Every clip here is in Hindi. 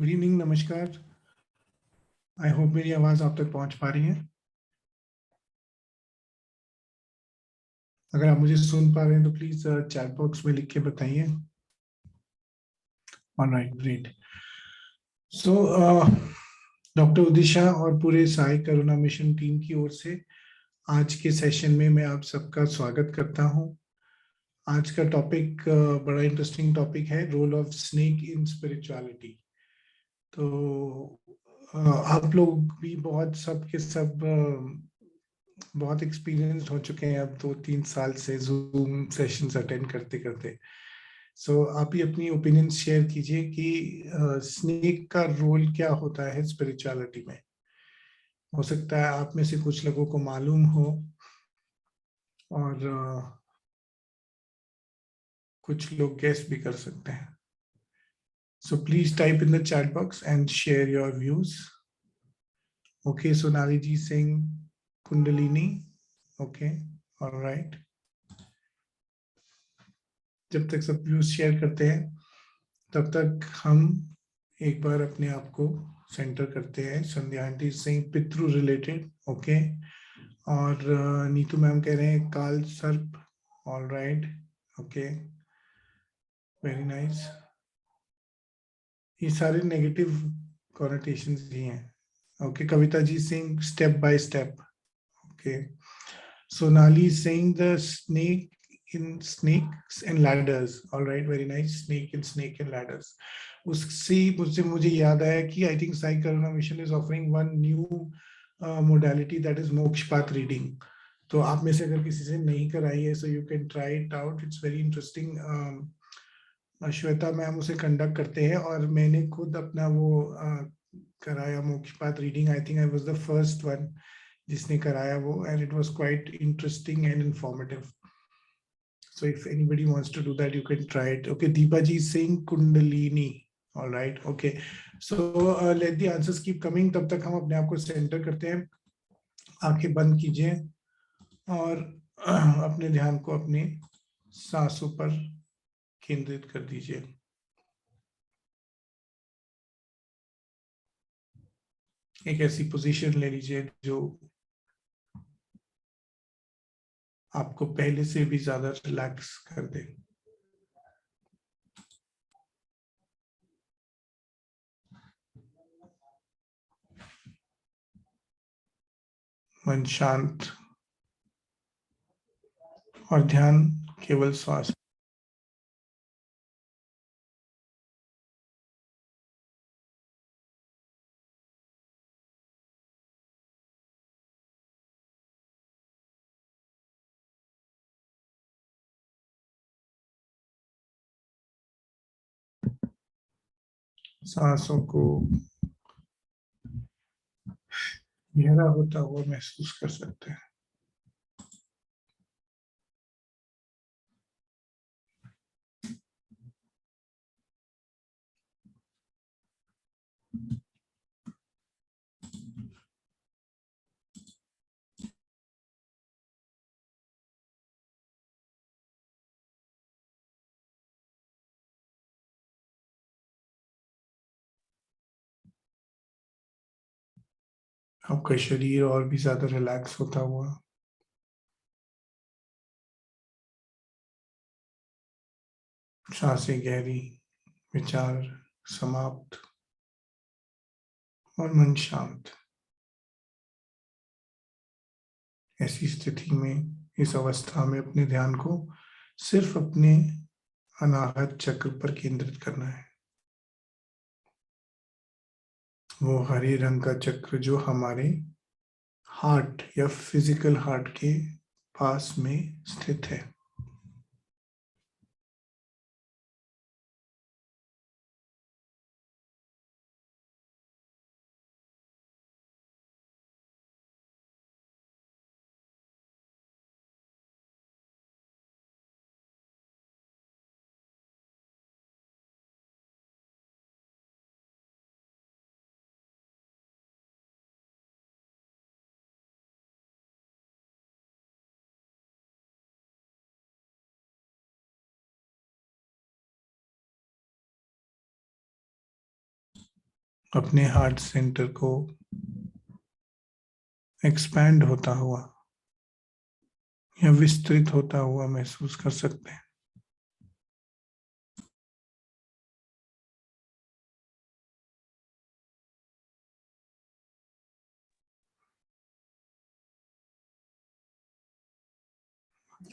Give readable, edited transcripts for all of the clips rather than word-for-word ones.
गुड इवनिंग, नमस्कार। आई होप मेरी आवाज़ आप तक पहुंच पा रही है। अगर आप मुझे सुन पा रहे हैं तो प्लीज़ चैट बॉक्स में लिख के बताइए। Alright, great. सो डॉक्टर उदिशा और पूरे साई करुणा मिशन टीम की ओर से आज के सेशन में मैं आप सबका स्वागत करता हूं। आज का टॉपिक बड़ा इंटरेस्टिंग टॉपिक है, role of snake in spirituality. तो आप लोग भी बहुत सब के सब बहुत एक्सपीरियंस्ड हो चुके हैं अब 2-3 साल से जूम सेशंस अटेंड करते करते। सो आप ही अपनी ओपिनियंस शेयर कीजिए कि स्नेक का रोल क्या होता है स्पिरिचुअलिटी में। हो सकता है आप में से कुछ लोगों को मालूम हो और कुछ लोग गेस भी कर सकते हैं। So please type in the chat box and share your views. Okay, Sonali ji Singh, Kundalini. Okay, alright. जब तक सब व्यूज शेयर करते हैं तब तक हम एक बार अपने आप को सेंटर करते हैं। संध्या आंटी सिंह पितृ रिलेटेड, ओके। और नीतू मैम कह रहे हैं Kaal Sarp. All right, okay, very nice. ये सारे नेगेटिव कॉनोटेशंस ही हैं। Okay, Kavita ji Singh step by step. Okay, Sonali Singh the snake in snakes and ladders. All right, very nice. Snake and ladders. उससे मुझसे मुझे याद आया कि I think Sai Karuna mission is offering one new modality, that is Mokshapat reading. तो आप में से अगर किसी से नहीं कराई है, so you can try it out, it's very interesting. Shweta ma'am उसे कंडक्ट करते हैं और मैंने खुद अपना वो कराया Mokshapat reading. I think I was the first one जिसने कराया वो, and it was quite interesting and informative. So if anybody wants to do that, you can try it. Okay, Deepaji Singh Kundalini. All right. Okay. So let the answers keep coming. तब तक हम अपने आप को सेंटर करते हैं। आंखें बंद कीजिए और अपने ध्यान को अपने सांसों पर केंद्रित कर दीजिए। एक ऐसी पोजीशन ले लीजिए जो आपको पहले से भी ज्यादा रिलैक्स कर दे। मन शांत और ध्यान केवल श्वास। सांसों को गहरा होता हुआ महसूस कर सकते हैं। आपका शरीर और भी ज्यादा रिलैक्स होता हुआ, सांसें गहरी, विचार समाप्त और मन शांत। ऐसी स्थिति में, इस अवस्था में अपने ध्यान को सिर्फ अपने अनाहत चक्र पर केंद्रित करना है। वो हरे रंग का चक्र जो हमारे हार्ट या फिजिकल हार्ट के पास में स्थित है। अपने हार्ट सेंटर को एक्सपैंड होता हुआ या विस्तृत होता हुआ महसूस कर सकते हैं।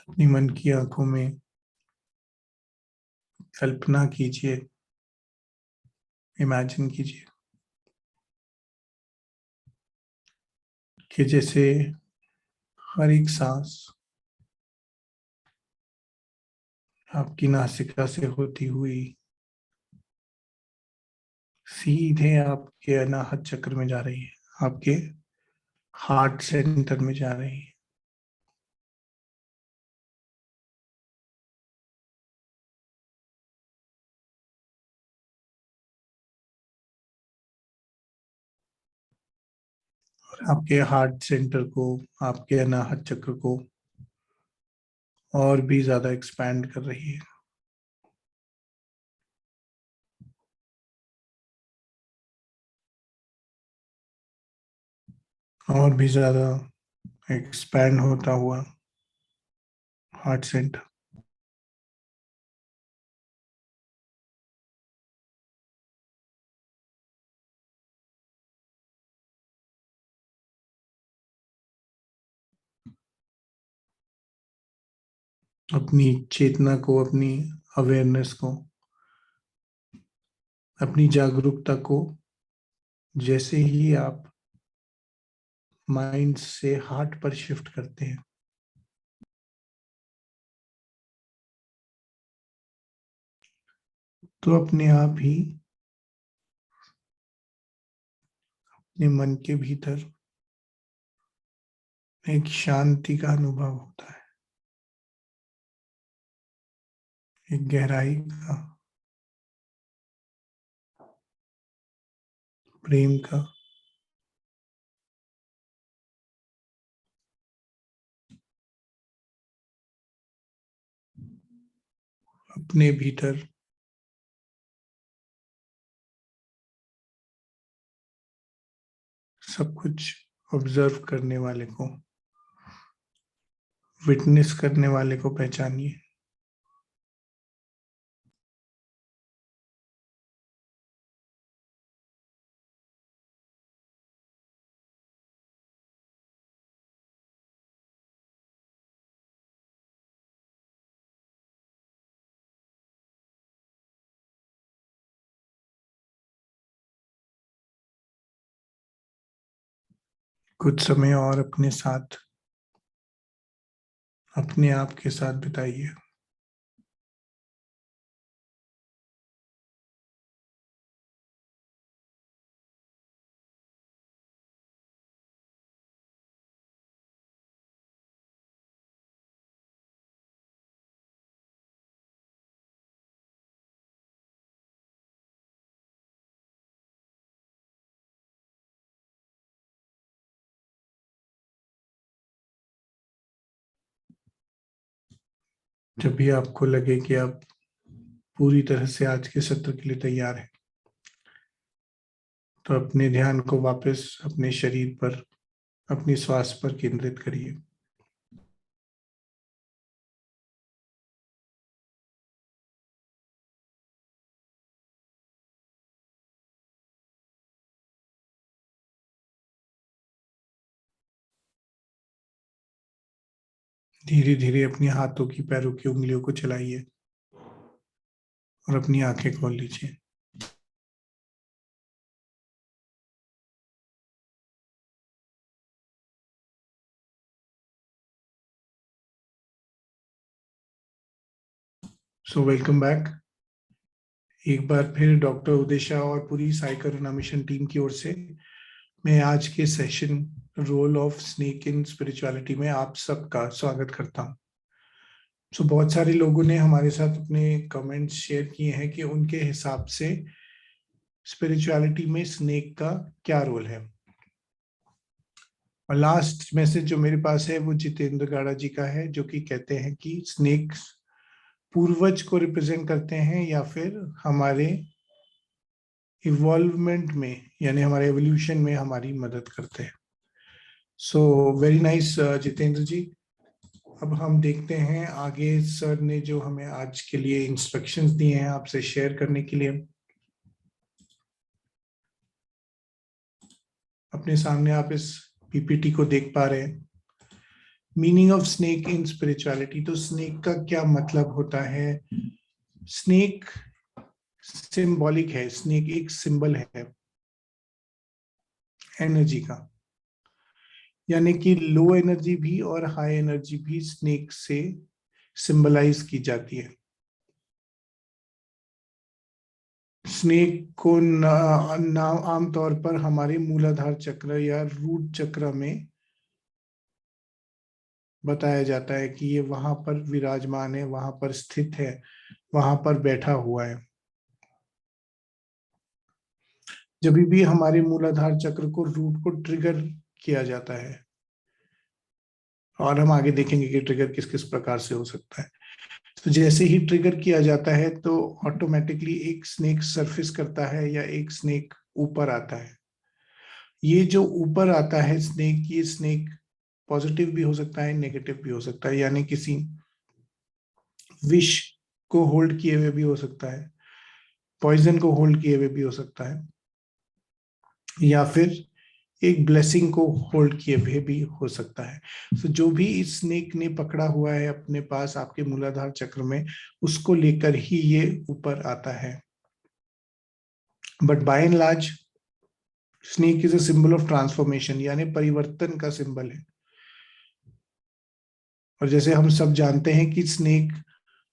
अपनी मन की आंखों में कल्पना कीजिए, इमेजिन कीजिए कि जैसे हर एक सांस आपकी नासिका से होती हुई सीधे आपके अनाहत चक्र में जा रही है, आपके हार्ट सेंटर में जा रही है। और आपके हार्ट सेंटर को, आपके अनाहत चक्र को और भी ज्यादा एक्सपैंड कर रही है। और भी ज्यादा एक्सपैंड होता हुआ हार्ट सेंटर अपनी चेतना को, अपनी अवेयरनेस को, अपनी जागरूकता को जैसे ही आप माइंड से हार्ट पर शिफ्ट करते हैं, तो अपने आप ही अपने मन के भीतर एक शांति का अनुभव होता है, एक गहराई का, प्रेम का, अपने भीतर सब कुछ ऑब्जर्व करने वाले को, विटनेस करने वाले को पहचानिए। कुछ समय और अपने साथ, अपने आप के साथ बिताइए। जब भी आपको लगे कि आप पूरी तरह से आज के सत्र के लिए तैयार हैं, तो अपने ध्यान को वापस अपने शरीर पर, अपनी श्वास पर केंद्रित करिए। धीरे धीरे अपनी हाथों की, पैरों की उंगलियों को चलाइए और अपनी आंखें खोल लीजिए। So welcome back. एक बार फिर डॉक्टर उदेशा और पूरी साई करुणा मिशन टीम की ओर से मैं आज के session role of snake in spirituality में आप सबका स्वागत करता हूं। सो बहुत सारे लोगों ने हमारे साथ अपने कमेंट्स शेयर किए हैं कि उनके हिसाब से स्पिरिचुअलिटी में स्नेक का क्या रोल है। और लास्ट मैसेज जो मेरे पास है वो जितेंद्र गाड़ा जी का है, जो कि कहते हैं कि स्नेक्स पूर्वज को रिप्रेजेंट करते हैं या फिर हमारे इवॉल्वमेंट में यानी हमारे एवोल्यूशन में हमारी मदद करते हैं। सो वेरी नाइस जितेंद्र जी। अब हम देखते हैं आगे सर ने जो हमें आज के लिए इंस्ट्रक्शंस दिए हैं आपसे शेयर करने के लिए। अपने सामने आप इस पीपीटी को देख पा रहे हैं। Meaning of snake in spirituality, तो स्नेक का क्या मतलब होता है? स्नेक सिंबॉलिक है, स्नेक एक सिंबल है एनर्जी का, यानी कि लो एनर्जी भी और हाई एनर्जी भी स्नेक से सिंबलाइज की जाती है। स्नेक को नाम आमतौर पर हमारे मूलाधार चक्र या रूट चक्र में बताया जाता है कि ये वहां पर विराजमान है, वहां पर स्थित है, वहां पर बैठा हुआ है। जब भी हमारे मूलाधार चक्र को रूट को ट्रिगर किया जाता है, और हम आगे देखेंगे कि ट्रिगर किस किस प्रकार से हो सकता है, तो जैसे ही ट्रिगर किया जाता है तो ऑटोमेटिकली एक स्नेक सरफेस करता है या एक स्नेक ऊपर आता है। ये जो ऊपर आता है स्नेक, ये स्नेक पॉजिटिव भी हो सकता है, नेगेटिव भी हो सकता है, यानी किसी विश को होल्ड किए हुए भी हो सकता है, पॉइजन को होल्ड किए हुए भी हो सकता है, या फिर एक ब्लेसिंग को होल्ड किए हुए भी हो सकता है। तो जो भी इस स्नेक ने पकड़ा हुआ है अपने पास आपके मूलाधार चक्र में, उसको लेकर ही ये ऊपर आता है। But by and large snake is a symbol of transformation, यानी परिवर्तन का सिंबल है। और जैसे हम सब जानते हैं कि स्नेक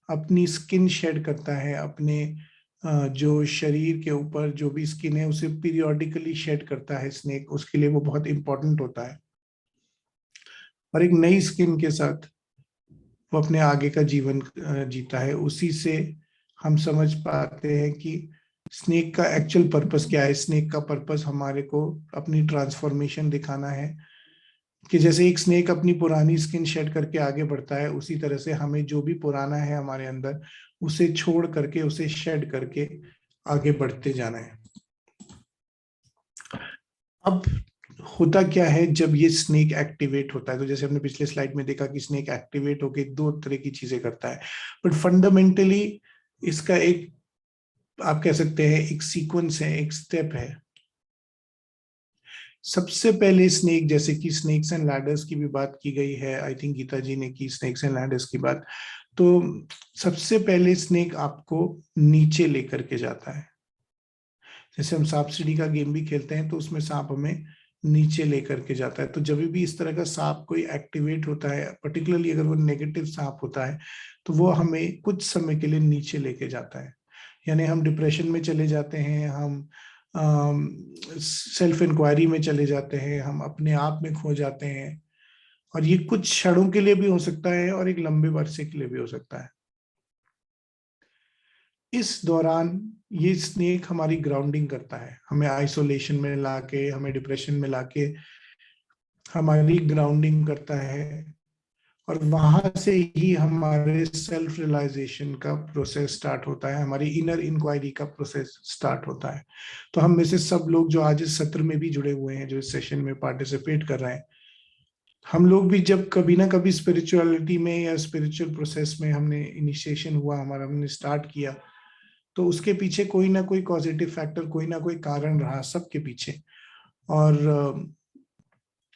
अपनी स्किन शेड करता है, अपने जो शरीर के ऊपर जो भी स्किन है उसे पीरियोडिकली शेड करता है स्नेक, उसके लिए वो बहुत इंपॉर्टेंट होता है। और एक नई स्किन के साथ वो अपने आगे का जीवन जीता है। उसी से हम समझ पाते हैं कि स्नेक का एक्चुअल पर्पस क्या है। स्नेक का पर्पस हमारे को अपनी ट्रांसफॉर्मेशन दिखाना है, कि जैसे एक स्नेक अपनी पुरानी स्किन शेड करके आगे बढ़ता है, उसी तरह से हमें जो भी पुराना है हमारे अंदर उसे छोड़ करके, उसे शेड करके आगे बढ़ते जाना है। अब होता क्या है जब ये स्नेक एक्टिवेट होता है, तो जैसे हमने पिछले स्लाइड में देखा कि स्नेक एक्टिवेट होके दो तरह की चीजें करता है, बट फंडामेंटली इसका एक, आप कह सकते हैं एक सीक्वेंस है, एक स्टेप है। सबसे पहले स्नेक, जैसे कि स्नेक्स एंड लैडर्स की भी बात की गई है, आई थिंक गीता जी ने की स्नेक्स एंड लैडर्स की बात, तो सबसे पहले स्नेक आपको नीचे लेकर के जाता है। जैसे हम सांप सीढ़ी का गेम भी खेलते हैं तो उसमें सांप हमें नीचे लेकर के जाता है। तो जब भी इस तरह का सांप कोई एक्टिवेट होता है, पर्टिकुलरली अगर वो नेगेटिव सांप होता है, तो वो हमें कुछ समय के लिए नीचे लेके जाता है। यानी हम डिप्रेशन में चले जाते हैं, हम सेल्फ इंक्वायरी में चले जाते हैं, हम अपने आप में खो जाते हैं। और ये कुछ क्षणों के लिए भी हो सकता है और एक लंबे वर्षे के लिए भी हो सकता है। इस दौरान ये स्नेक हमारी ग्राउंडिंग करता है, हमें आइसोलेशन में लाके, हमें डिप्रेशन में लाके हमारी ग्राउंडिंग करता है। और वहां से ही हमारे सेल्फ रियलाइजेशन का प्रोसेस स्टार्ट होता है, हमारी इनर इंक्वायरी का प्रोसेस स्टार्ट होता है। तो हम में से सब लोग जो आज इस सत्र में भी जुड़े हुए हैं, जो इस सेशन में पार्टिसिपेट कर रहे हैं, हम लोग भी जब कभी ना कभी स्पिरिचुअलिटी में या स्पिरिचुअल प्रोसेस में हमने इनिशिएशन हुआ हमारा, हमने स्टार्ट किया, तो उसके पीछे कोई ना कोई पॉजिटिव फैक्टर, कोई ना कोई कारण रहा सबके पीछे। और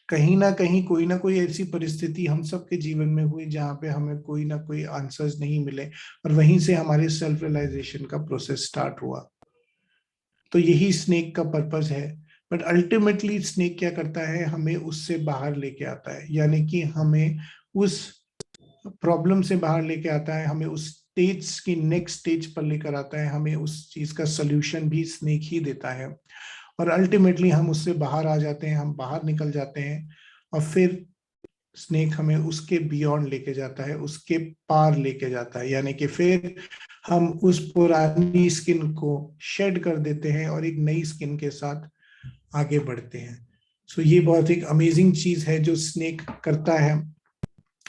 कहीं ना कोई ऐसी परिस्थिति हम सबके जीवन में हुई जहाँ पे हमें कोई ना कोई आंसर्स नहीं मिले, और वहीं से हमारे सेल्फ रियलाइजेशन का प्रोसेस स्टार्ट हुआ। तो यही स्नेक का पर्पस है। बट अल्टीमेटली स्नेक क्या करता है, हमें उससे बाहर लेके आता है, यानी कि हमें उस प्रॉब्लम से बाहर लेके आता है, हमें उस स्टेज की नेक्स्ट स्टेज पर लेकर आता है, हमें उस चीज का सोल्यूशन भी स्नेक ही देता है। और अल्टीमेटली हम उससे बाहर आ जाते हैं, हम बाहर निकल जाते हैं, और फिर स्नेक हमें उसके बियॉन्ड लेके जाता है, उसके पार लेके जाता है, यानी कि फिर हम उस पुरानी स्किन को शेड कर देते हैं और एक नई स्किन के साथ आगे बढ़ते हैं। सो ये बहुत एक अमेजिंग चीज है जो स्नेक करता है।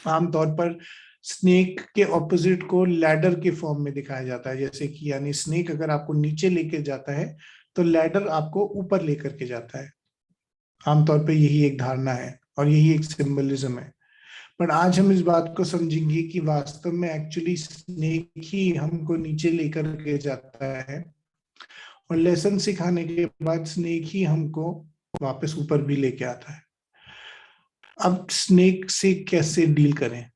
आमतौर पर स्नेक के ऑपोजिट को लैडर के फॉर्म में दिखाया जाता है, जैसे कि यानी स्नेक अगर आपको नीचे लेके जाता है तो लैडर आपको ऊपर लेकर के जाता है। आमतौर पे यही एक धारणा है और यही एक सिंबलिज्म है। पर आज हम इस बात को समझेंगे कि वास्तव में एक्चुअली स्नेक ही हमको नीचे लेकर के जाता है, और लेसन सिखाने के बाद स्नेक ही हमको वापस ऊपर भी लेके आता है। अब स्नेक से कैसे डील करें,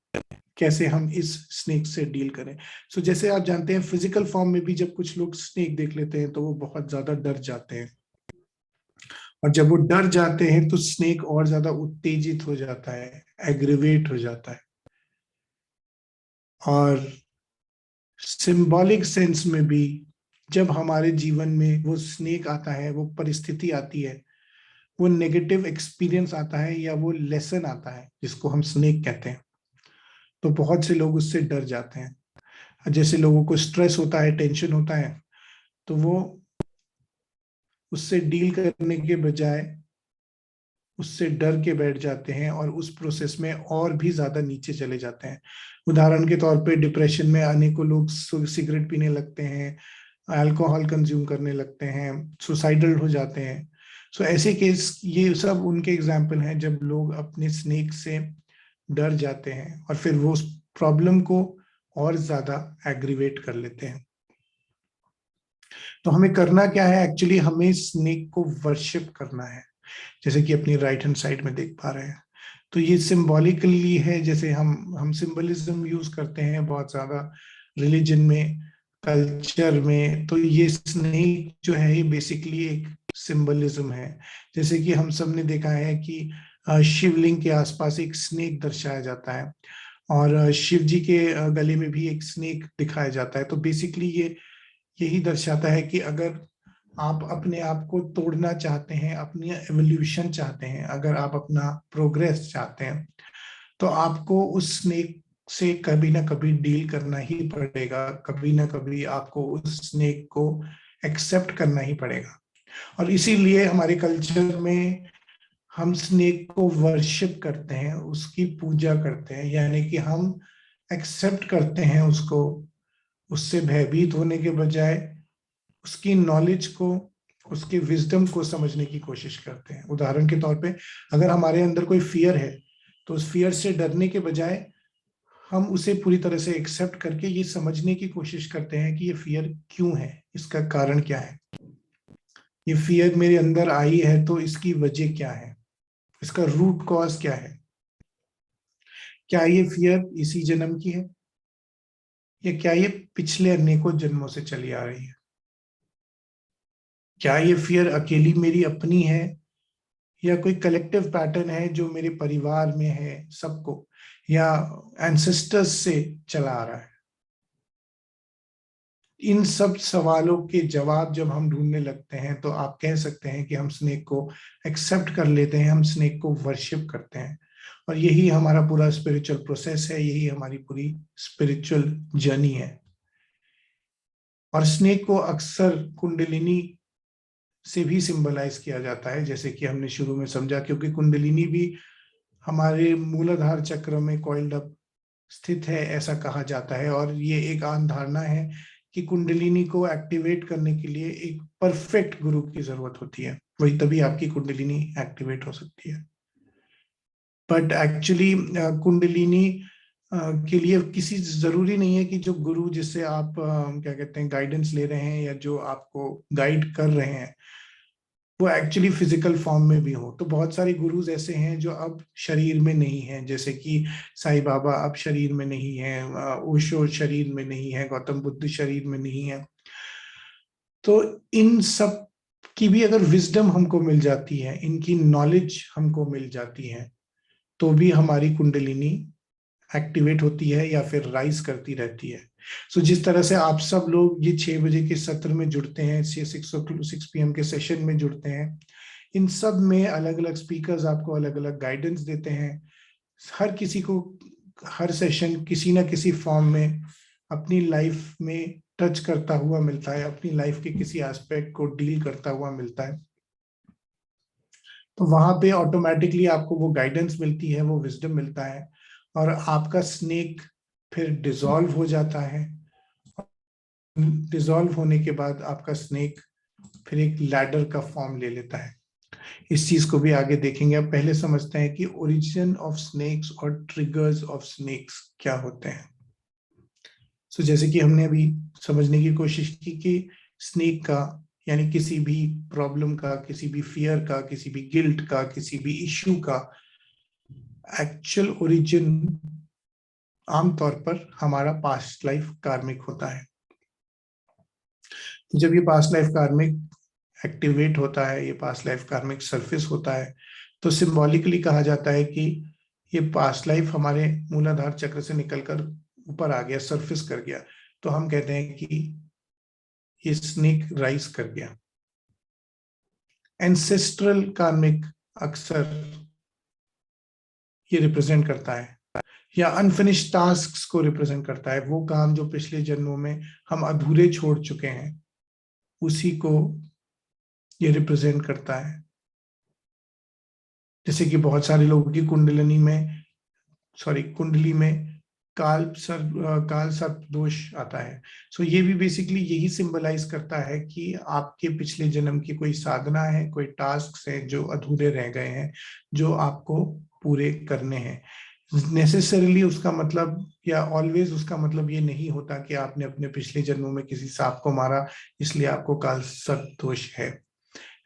कैसे हम इस स्नेक से डील करें? सो जैसे आप जानते हैं, फिजिकल फॉर्म में भी जब कुछ लोग स्नेक देख लेते हैं तो वो बहुत ज्यादा डर जाते हैं, और जब वो डर जाते हैं तो स्नेक और ज्यादा उत्तेजित हो जाता है, एग्रीवेट हो जाता है। और सिंबॉलिक सेंस में भी जब हमारे जीवन में वो स्नेक आता है, वो परिस्थिति आती है, वो नेगेटिव एक्सपीरियंस आता है या वो लेसन आता है जिसको हम स्नेक कहते हैं, तो बहुत से लोग उससे डर जाते हैं। जैसे लोगों को स्ट्रेस होता है, टेंशन होता है, तो वो उससे डील करने के बजाय उससे डर के बैठ जाते हैं और उस प्रोसेस में और भी ज्यादा नीचे चले जाते हैं। उदाहरण के तौर पे डिप्रेशन में अनेकों लोग सिगरेट पीने लगते हैं, अल्कोहल कंज्यूम करने लगते हैं, सुसाइडल हो जाते हैं। सो ऐसे केस, ये सब उनके एग्जाम्पल हैं जब लोग अपने स्नेक से डर जाते हैं और फिर वो उस प्रॉब्लम को और ज्यादा एग्रीवेट कर लेते हैं। तो हमें करना क्या है? एक्चुअली हमें स्नेक को वर्शिप करना है, जैसे कि अपनी राइट हैंड साइड में देख पा रहे हैं। तो ये सिंबॉलिकली है, जैसे हम सिंबलिज्म यूज करते हैं बहुत ज्यादा रिलीजन में, कल्चर में। तो ये स्नेक जो है ये बेसिकली एक सिंबलिज्म है। जैसे कि हम सब ने देखा है कि शिवलिंग के आसपास एक स्नेक दर्शाया जाता है, और शिव जी के गले में भी एक स्नेक दिखाया जाता है। तो बेसिकली ये यही दर्शाता है कि अगर आप अपने आप को तोड़ना चाहते हैं, अपनी एवोल्यूशन चाहते हैं, अगर आप अपना प्रोग्रेस चाहते हैं, तो आपको उस स्नेक से कभी ना कभी डील करना ही पड़ेगा, कभी ना कभी आपको उस स्नेक को एक्सेप्ट करना ही पड़ेगा। और इसीलिए हमारे कल्चर में हम स्नेक को वर्शिप करते हैं, उसकी पूजा करते हैं, यानी कि हम एक्सेप्ट करते हैं उसको, उससे भयभीत होने के बजाय उसकी नॉलेज को, उसके विजडम को समझने की कोशिश करते हैं। उदाहरण के तौर पे, अगर हमारे अंदर कोई फियर है तो उस फियर से डरने के बजाय हम उसे पूरी तरह से एक्सेप्ट करके ये समझने की कोशिश करते हैं कि ये फियर क्यों है, इसका कारण क्या है, ये फियर मेरे अंदर आई है तो इसकी वजह क्या है, इसका रूट कॉज क्या है। क्या ये फियर इसी जन्म की है, या क्या ये पिछले अनेकों जन्मों से चली आ रही है? क्या ये फियर अकेली मेरी अपनी है, या कोई कलेक्टिव पैटर्न है जो मेरे परिवार में है सबको, या एंसेस्टर्स से चला आ रहा है? इन सब सवालों के जवाब जब हम ढूंढने लगते हैं तो आप कह सकते हैं कि हम स्नेक को एक्सेप्ट कर लेते हैं, हम स्नेक को वर्शिप करते हैं। और यही हमारा पूरा स्पिरिचुअल प्रोसेस है, यही हमारी पूरी स्पिरिचुअल जर्नी है। और स्नेक को अक्सर कुंडलिनी से भी सिंबलाइज किया जाता है, जैसे कि हमने शुरू में समझा, क्योंकि कुंडलिनी भी हमारे मूलाधार चक्र में कॉइल्ड अप स्थित है, ऐसा कहा जाता है। और ये एक आम धारणा है कि कुंडलिनी को एक्टिवेट करने के लिए एक परफेक्ट गुरु की जरूरत होती है, वही तभी आपकी कुंडलिनी एक्टिवेट हो सकती है। बट एक्चुअली कुंडलिनी के लिए किसी जरूरी नहीं है कि जो गुरु जिससे आप क्या कहते हैं गाइडेंस ले रहे हैं या जो आपको गाइड कर रहे हैं वो एक्चुअली फिजिकल फॉर्म में भी हो। तो बहुत सारे गुरुज ऐसे हैं जो अब शरीर में नहीं हैं, जैसे कि साईं बाबा अब शरीर में नहीं है, ओशो शरीर में नहीं है, गौतम बुद्ध शरीर में नहीं है। तो इन सब की भी अगर विजडम हमको मिल जाती है, इनकी नॉलेज हमको मिल जाती है, तो भी हमारी कुंडलिनी एक्टिवेट होती है या फिर राइज करती रहती है। सो जिस तरह से आप सब लोग ये 6 बजे के सत्र में जुड़ते हैं, 6 PM के सेशन में जुड़ते हैं, इन सब में अलग अलग स्पीकर्स आपको अलग अलग गाइडेंस देते हैं। हर किसी को हर सेशन किसी ना किसी फॉर्म में अपनी लाइफ में टच करता हुआ मिलता है, अपनी लाइफ के किसी एस्पेक्ट को डील करता हुआ मिलता है। तो वहां पे ऑटोमेटिकली आपको वो गाइडेंस मिलती है, वो विजडम मिलता है, और आपका स्नेक फिर डिसॉल्व हो जाता है। डिसॉल्व होने के बाद आपका स्नेक फिर एक लैडर का फॉर्म ले लेता है। इस चीज को भी आगे देखेंगे। अब पहले समझते हैं कि ओरिजिन ऑफ स्नेक्स और ट्रिगर्स ऑफ स्नेक्स क्या होते हैं। सो जैसे कि हमने अभी समझने की कोशिश की कि स्नेक का यानी किसी भी प्रॉब्लम का, किसी भी फियर का, किसी भी गिल्ट का, किसी भी इश्यू का एक्चुअल ओरिजिन आमतौर पर हमारा पास्ट लाइफ कार्मिक होता है। जब ये पास्ट लाइफ कार्मिक एक्टिवेट होता है, ये पास्ट लाइफ कार्मिक सरफेस होता है, तो सिंबॉलिकली कहा जाता है कि ये पास्ट लाइफ हमारे मूलाधार चक्र से निकलकर ऊपर आ गया, सरफेस कर गया, तो हम कहते हैं कि ये स्नेक राइज कर गया। एंसेस्ट्रल कार्मिक अक्सर ये रिप्रेजेंट करता है, या अनफिनिश्ड टास्क्स को रिप्रेजेंट करता है। वो काम जो पिछले जन्मों में हम अधूरे छोड़ चुके हैं, उसी को ये रिप्रेजेंट करता है। जैसे कि बहुत सारे लोगों की कुंडली में काल सर्प दोष आता है। सो ये भी बेसिकली यही सिंबलाइज करता है कि आपके पिछले जन्म की कोई साधना है, कोई टास्क है जो अधूरे रह गए हैं, जो आपको पूरे करने हैं। नेसेसरीली उसका मतलब या ऑलवेज उसका मतलब ये नहीं होता कि आपने अपने पिछले जन्मों में किसी सांप को मारा इसलिए आपको काल सर्प दोष है,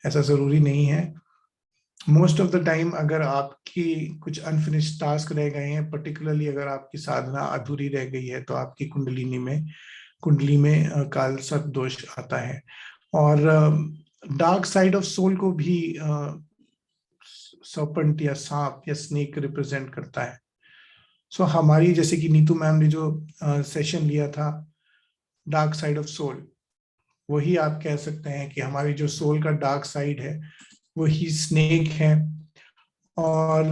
ऐसा जरूरी नहीं है। मोस्ट ऑफ द टाइम अगर आपकी कुछ अनफिनिश्ड टास्क रह गए हैं, पर्टिकुलरली अगर आपकी साधना अधूरी रह गई है, तो आपकी कुंडली में काल सर्प दोष आता है। और डार्क साइड ऑफ सोल को भी सर्पेंट या सांप या स्नेक रिप्रेजेंट करता है। सो हमारी, जैसे कि नीतू मैम ने जो सेशन लिया था डार्क साइड ऑफ सोल, वही आप कह सकते हैं कि हमारी जो सोल का डार्क साइड है वही स्नेक है, और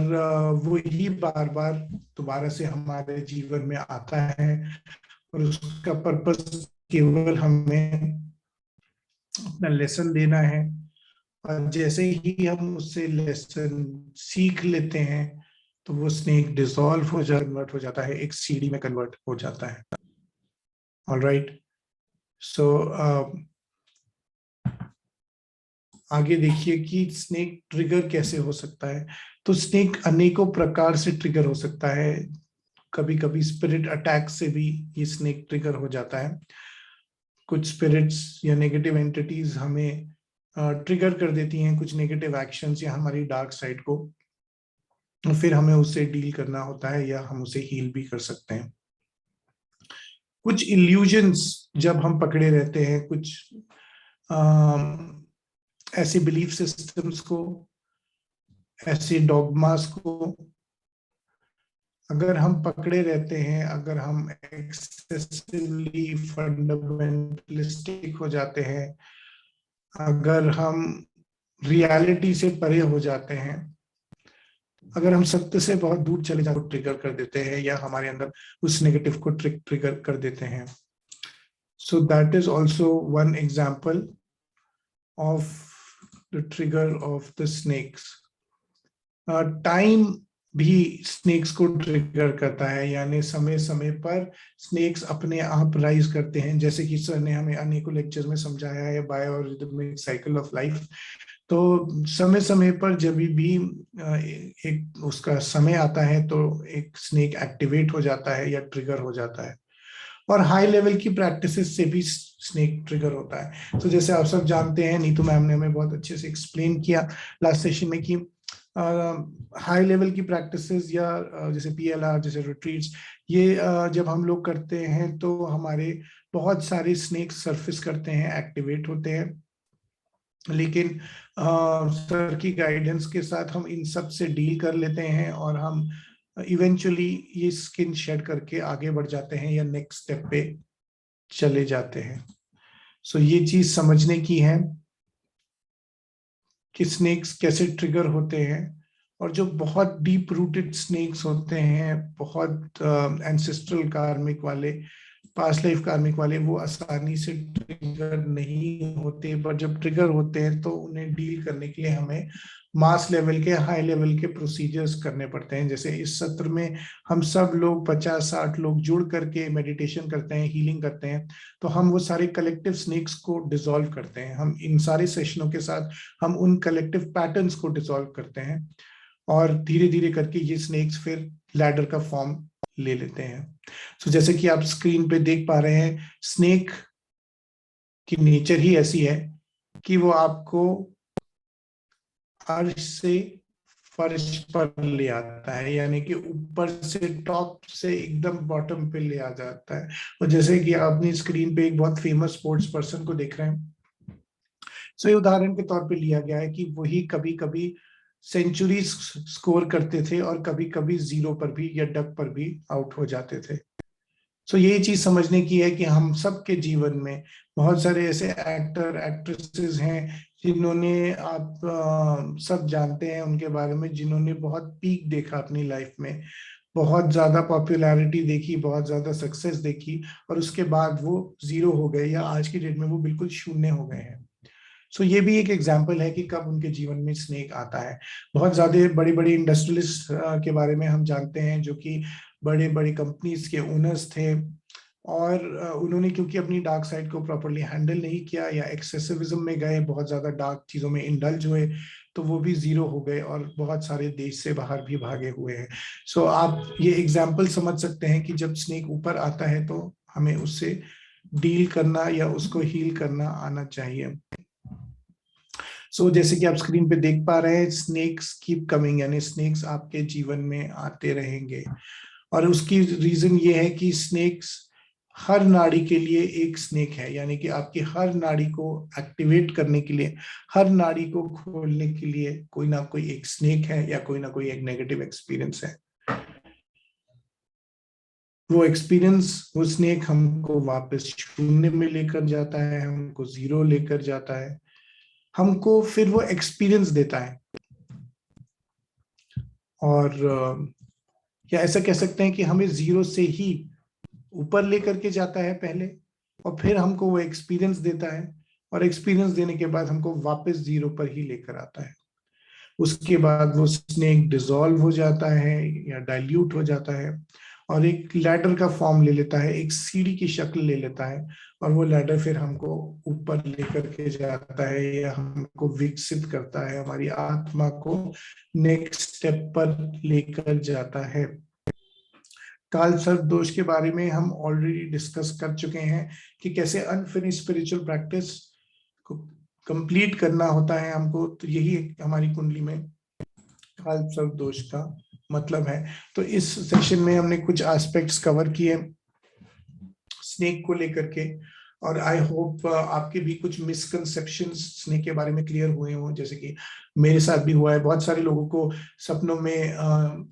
वही बार बार दोबारा से हमारे जीवन में आता है, और उसका पर्पस केवल हमें अपना लेसन देना है। और जैसे ही हम उससे लेसन सीख लेते हैं, तो वो स्नेक डिसॉल्व हो जा कन्वर्ट हो जाता है, एक सीडी में कन्वर्ट हो जाता है। ऑलराइट, सो आगे देखिए कि स्नेक ट्रिगर कैसे हो सकता है। तो स्नेक अनेकों प्रकार से ट्रिगर हो सकता है। कभी कभी स्पिरिट अटैक से भी ये स्नेक ट्रिगर हो जाता है। कुछ स्पिरिट्स या नेगेटिव एंटिटीज हमें ट्रिगर कर देती हैं, कुछ नेगेटिव एक्शंस या हमारी डार्क साइड को, फिर हमें उससे डील करना होता है या हम उसे हील भी कर सकते हैं। कुछ इल्यूजन्स जब हम पकड़े रहते हैं, कुछ ऐसे बिलीफ सिस्टम्स को, ऐसे डॉगमास को अगर हम पकड़े रहते हैं, अगर हम एक्सेसिवली फंडामेंटलिस्टिक हो जाते हैं, अगर हम रियलिटी से परे हो जाते हैं, अगर हम सत्य से बहुत दूर चले जाते हैं, ट्रिगर कर देते हैं या हमारे अंदर उस नेगेटिव को ट्रिगर कर देते हैं। So that is also one example of the trigger of the snakes. Time भी स्नेक्स को ट्रिगर करता है, यानी समय समय पर स्नेक्स अपने आप राइज करते हैं, जैसे कि सर ने हमें अनेकों लेक्चर में समझाया है, बायोरिदमिक साइकिल ऑफ लाइफ। तो समय समय पर जब भी एक उसका समय आता है, तो एक स्नेक एक्टिवेट हो जाता है या ट्रिगर हो जाता है। और हाई लेवल की प्रैक्टिसेस से भी स्नेक ट्रिगर होता है। तो जैसे आप सब जानते हैं, नीतू मैम ने हमें बहुत अच्छे से एक्सप्लेन किया लास्ट सेशन में कि हाई लेवल की प्रैक्टिसेस या जैसे PLR, जैसे रिट्रीट्स, ये जब हम लोग करते हैं तो हमारे बहुत सारे स्नेक सरफेस करते हैं, एक्टिवेट होते हैं। लेकिन सर की गाइडेंस के साथ हम इन सब से डील कर लेते हैं, और हम इवेंचुअली ये स्किन शेड करके आगे बढ़ जाते हैं या नेक्स्ट स्टेप पे चले जाते हैं। सो ये चीज समझने की है कि स्नेक्स कैसे ट्रिगर होते हैं। और जो बहुत डीप रूटेड स्नेक्स होते हैं, बहुत एंसेस्ट्रल कार्मिक वाले, पास्ट लाइफ कार्मिक वाले वो आसानी से ट्रिगर नहीं होते, पर जब ट्रिगर होते हैं तो उन्हें डील करने के लिए हमें मास लेवल के, हाई लेवल के प्रोसीजर्स करने पड़ते हैं। जैसे इस सत्र में हम सब लोग 50-60 लोग जुड़ करके मेडिटेशन करते हैं, हीलिंग करते हैं, तो हम वो सारे कलेक्टिव स्नेक्स को डिसॉल्व करते हैं। हम इन सारे सेशनों के साथ हम उन कलेक्टिव पैटर्न्स को डिसॉल्व करते हैं, और धीरे धीरे करके ये स्नेक्स फिर लैडर का फॉर्म ले लेते हैं। तो जैसे कि आप स्क्रीन पे देख पा रहे हैं, स्नेक की नेचर ही ऐसी है कि वो आपको अर्श से फर्श पर ले आता है, यानी कि ऊपर से टॉप से एकदम बॉटम पे ले आ जाता है। और जैसे कि आप अपनी स्क्रीन पे एक बहुत फेमस स्पोर्ट्स पर्सन को देख रहे हैं, सो ये उदाहरण के तौर पे लिया गया है कि वही कभी कभी सेंचुरी स्कोर करते थे और कभी कभी जीरो पर भी या डक पर भी आउट हो जाते थे। सो ये चीज समझने की है कि हम सबके जीवन में बहुत सारे ऐसे एक्टर एक्ट्रेसेस हैं जिन्होंने, आप सब जानते हैं उनके बारे में, जिन्होंने बहुत पीक देखा अपनी लाइफ में, बहुत ज्यादा पॉपुलैरिटी देखी, बहुत ज्यादा सक्सेस देखी, और उसके बाद वो जीरो हो गए, या आज की डेट में वो बिल्कुल शून्य हो गए हैं। सो ये भी एक एग्जाम्पल है कि कब उनके जीवन में स्नेक आता है। बहुत ज्यादा बड़ी बड़ी इंडस्ट्रियलिस्ट के बारे में हम जानते हैं, जो कि बड़े बड़े कंपनीज के ओनर्स थे, और उन्होंने क्योंकि अपनी डार्क साइड को प्रॉपरली हैंडल नहीं किया या एक्सेसिविज्म में गए, बहुत ज्यादा डार्क चीजों में इंडल्ज हुए, तो वो भी जीरो हो गए और बहुत सारे देश से बाहर भी भागे हुए हैं। सो आप ये एग्जाम्पल समझ सकते हैं कि जब स्नेक ऊपर आता है तो हमें उससे डील करना या उसको हील करना आना चाहिए। जैसे कि आप स्क्रीन पे देख पा रहे हैं, स्नेक्स कीप कमिंग, यानी स्नेक्स आपके जीवन में आते रहेंगे। और उसकी रीजन ये है कि स्नेक्स, हर नाड़ी के लिए एक स्नेक है, यानी कि आपकी हर नाड़ी को एक्टिवेट करने के लिए, हर नाड़ी को खोलने के लिए कोई ना कोई एक स्नेक है, या कोई ना कोई एक नेगेटिव एक्सपीरियंस है। वो एक्सपीरियंस, वो स्नेक हमको वापस शून्य में लेकर जाता है, हमको जीरो लेकर जाता है, हमको फिर वो एक्सपीरियंस देता है। और या ऐसा कह सकते हैं कि हमें जीरो से ही ऊपर लेकर के जाता है पहले, और फिर हमको वो एक्सपीरियंस देता है, और एक्सपीरियंस देने के बाद हमको वापस जीरो पर ही लेकर आता है। उसके बाद वो स्नेक डिसॉल्व हो जाता है या डाइल्यूट हो जाता है, और एक लैडर का फॉर्म ले लेता है, एक सीढ़ी की शक्ल ले लेता है, और वो लैडर फिर हमको ऊपर लेकर के जाता है, या हमको विकसित करता है, हमारी आत्मा को नेक्स्ट स्टेप पर लेकर जाता है। काल सर्प दोष के बारे में हम ऑलरेडी डिस्कस कर चुके हैं कि कैसे अनफिनिश स्पिरिचुअल प्रैक्टिस को कंप्लीट करना होता है हमको, तो यही हमारी कुंडली में काल सर्प दोष का मतलब है। तो इस सेशन में हमने कुछ एस्पेक्ट्स कवर किए स्नेक को लेकर के, और आई होप आपके भी कुछ मिसकंसेप्शंस स्नेक के बारे में क्लियर हुए हों। जैसे कि मेरे साथ भी हुआ है, बहुत सारे लोगों को सपनों में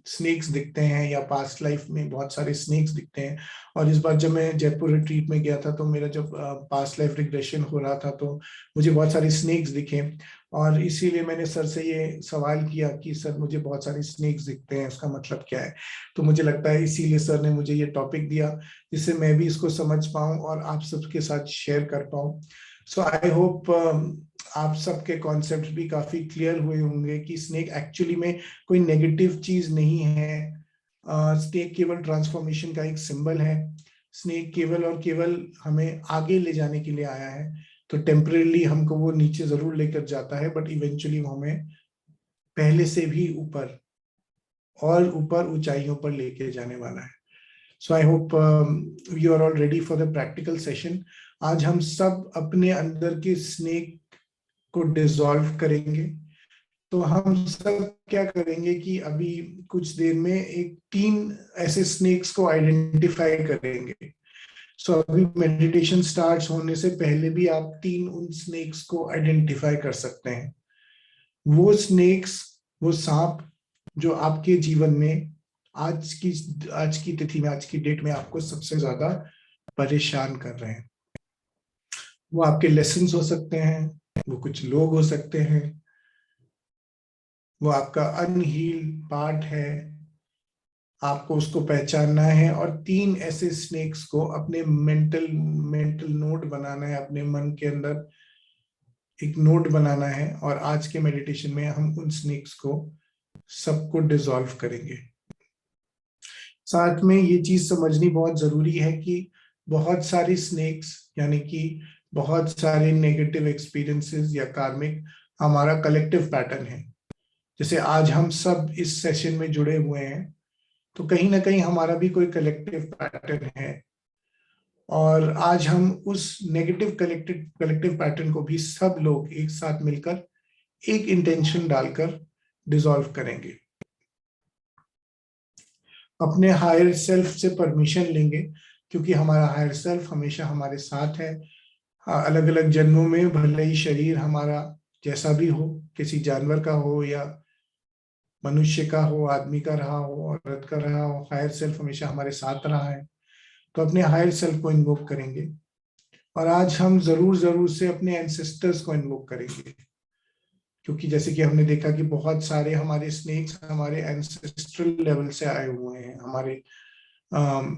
स्नेक्स दिखते हैं, या पास्ट लाइफ में बहुत सारे स्नेक्स दिखते हैं। और इस बार जब मैं जयपुर रिट्रीट में गया था, तो मेरा जब पास्ट लाइफ रिग्रेशन हो रहा था, तो मुझे बहुत सारे स्नेक्स दिखे, और इसीलिए मैंने सर से ये सवाल किया कि सर मुझे बहुत सारे स्नेक्स दिखते हैं, उसका मतलब क्या है। तो मुझे लगता है इसीलिए सर ने मुझे ये टॉपिक दिया, जिससे मैं भी इसको समझ पाऊं और आप सबके साथ शेयर कर पाऊं। सो आई होप आप सबके कॉन्सेप्ट भी काफी क्लियर हुए होंगे कि स्नेक एक्चुअली में कोई नेगेटिव चीज नहीं है। स्नेक केवल ट्रांसफॉर्मेशन का एक सिंबल है। स्नेक केवल और केवल हमें आगे ले जाने के लिए आया है। तो टेम्परेली हमको वो नीचे जरूर लेकर जाता है, बट इवेंचुअली वो हमें पहले से भी ऊपर और ऊपर ऊंचाइयों पर लेके जाने वाला है। So I hope you are all ready for the practical session. आज हम सब अपने अंदर के स्नेक को डिसॉल्व करेंगे। तो हम सब क्या करेंगे कि अभी कुछ देर में एक 3 ऐसे स्नेक्स को आइडेंटिफाई करेंगे। सो अभी मेडिटेशन स्टार्ट होने से पहले भी आप 3 उन स्नेक्स को आइडेंटिफाई कर सकते हैं। वो स्नेक्स, वो सांप जो आपके जीवन में आज की तिथि में, आज की डेट में आपको सबसे ज्यादा परेशान कर रहे हैं। वो आपके लेसन्स हो सकते हैं, वो कुछ लोग हो सकते हैं, वो आपका अनहील्ड पार्ट है, आपको उसको पहचानना है और 3 ऐसे स्नेक्स को अपने मेंटल मेंटल नोट बनाना है, अपने मन के अंदर एक नोट बनाना है। और आज के मेडिटेशन में हम उन स्नेक्स को सबको डिसॉल्व करेंगे। साथ में ये चीज समझनी बहुत जरूरी है कि बहुत सारी स्नेक्स यानी कि बहुत सारे नेगेटिव एक्सपीरियंसेस या कार्मिक हमारा कलेक्टिव पैटर्न है। जैसे आज हम सब इस सेशन में जुड़े हुए हैं, तो कहीं ना कहीं हमारा भी कोई कलेक्टिव पैटर्न है, और आज हम उस नेगेटिव कलेक्टिव कलेक्टिव पैटर्न को भी सब लोग एक साथ मिलकर एक इंटेंशन डालकर डिसॉल्व करेंगे। अपने हायर सेल्फ से परमिशन लेंगे, क्योंकि हमारा हायर सेल्फ हमेशा हमारे साथ है। अलग अलग जन्मों में भले ही शरीर हमारा जैसा भी हो, किसी जानवर का हो या मनुष्य का हो, आदमी का रहा हो, औरत का रहा हो, हायर सेल्फ हमेशा हमारे साथ रहा है। तो अपने हायर सेल्फ को इन्वोक करेंगे। और आज हम जरूर जरूर से अपने एंसेस्टर्स को इन्वोक करेंगे, क्योंकि जैसे कि हमने देखा कि बहुत सारे हमारे स्नेक्स हमारे एंसेस्ट्रल लेवल से आए हुए हैं, हमारे अम,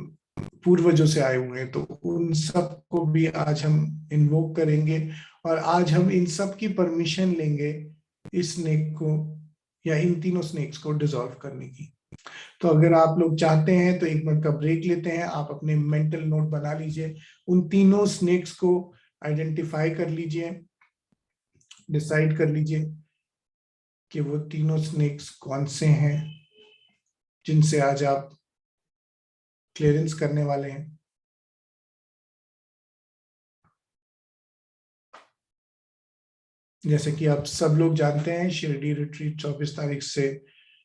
पूर्वजों से आए हुए हैं। तो उन सब को भी आज हम इन्वोक करेंगे, और आज हम इन सब की परमिशन लेंगे इस स्नेक को या इन तीनों स्नेक्स को डिसॉल्व करने की। तो अगर आप लोग चाहते हैं तो 1 मिनट का ब्रेक लेते हैं। आप अपने मेंटल नोट बना लीजिए, उन तीनों स्नेक्स को आइडेंटिफाई कर लीजिए, डिसाइड कर लीजिए कि वो तीनों स्नेक्स कौन से हैं जिनसे आज आप क्लियरेंस करने वाले हैं। जैसे कि आप सब लोग जानते हैं, शिरडी रिट्रीट 24 तारीख से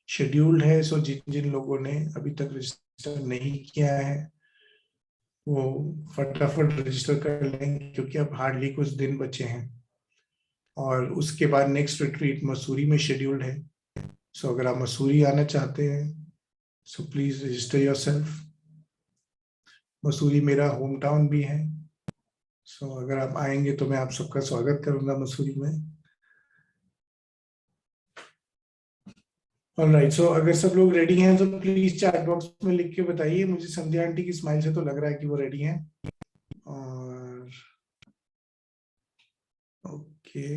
शेड्यूल्ड है। सो जिन जिन लोगों ने अभी तक रजिस्टर नहीं किया है वो फटाफट रजिस्टर कर लें, क्योंकि अब हार्डली कुछ दिन बचे हैं। और उसके बाद नेक्स्ट रिट्रीट मसूरी में शेड्यूल्ड है। सो अगर आप मसूरी आना चाहते हैं so please register yourself. Mussoorie मेरा होम टाउन भी है। सो अगर आप आएंगे तो मैं आप सबका स्वागत करूंगा मसूरी में। ऑलराइट, सो अगर सब लोग रेडी हैं तो प्लीज चैट बॉक्स में लिख के बताइए। मुझे संध्या आंटी की स्माइल से तो लग रहा है कि वो रेडी हैं। और okay,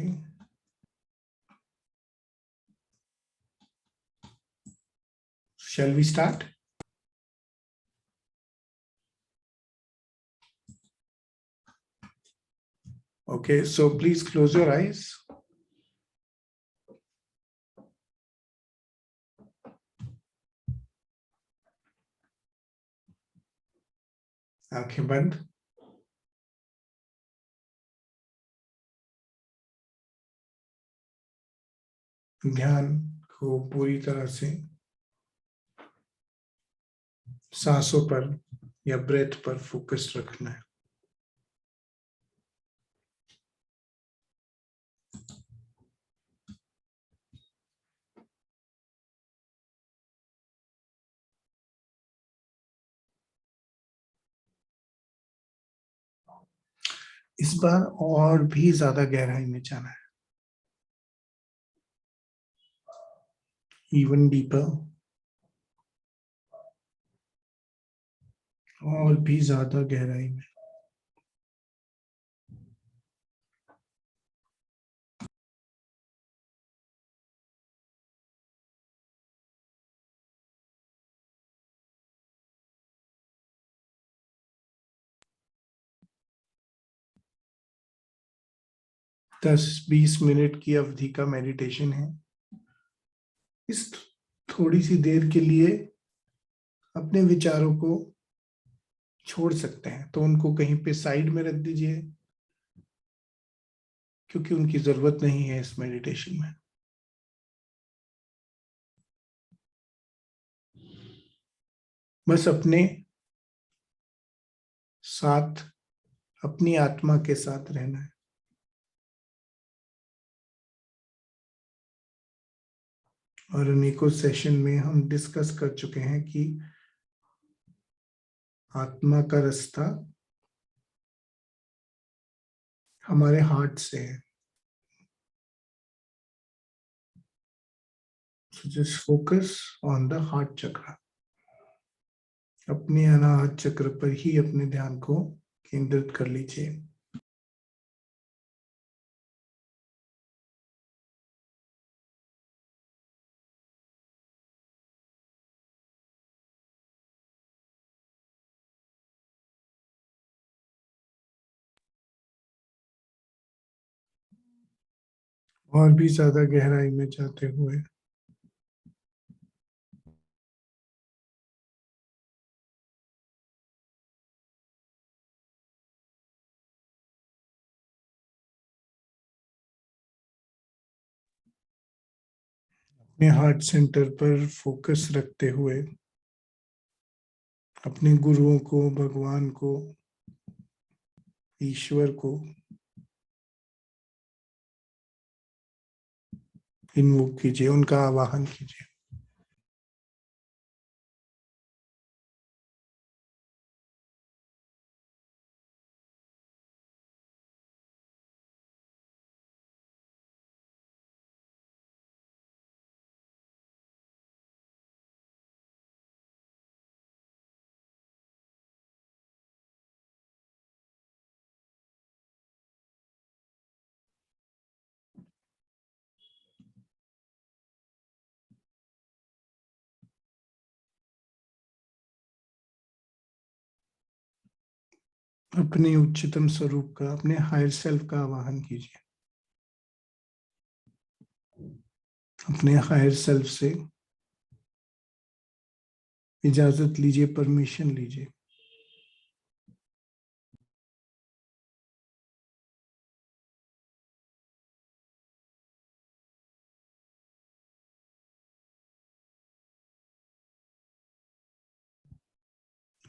shall we start? Okay, so please close your eyes. आंखें बंद। ध्यान को पूरी तरह से सांसों पर या ब्रेथ पर फोकस रखना है। इस बार और भी ज्यादा गहराई में जाना है, इवन डीपर, और भी ज्यादा गहराई में। दस 20 मिनट की अवधि का मेडिटेशन है। इस थोड़ी सी देर के लिए अपने विचारों को छोड़ सकते हैं, तो उनको कहीं पे साइड में रख दीजिए, क्योंकि उनकी जरूरत नहीं है इस मेडिटेशन में। बस अपने साथ, अपनी आत्मा के साथ रहना है। और अनेकों सेशन में हम डिस्कस कर चुके हैं कि आत्मा का रास्ता हमारे हार्ट से है। So just focus on the heart chakra. अपने अनाहत चक्र पर ही अपने ध्यान को केंद्रित कर लीजिए। और भी ज्यादा गहराई में जाते हुए अपने हार्ट सेंटर पर फोकस रखते हुए अपने गुरुओं को, भगवान को, ईश्वर को इन्वोक कीजिए, उनका आवाहन कीजिए। अपने उच्चतम स्वरूप का, अपने हायर सेल्फ का आवाहन कीजिए। अपने हायर सेल्फ से इजाजत लीजिए, परमिशन लीजिए।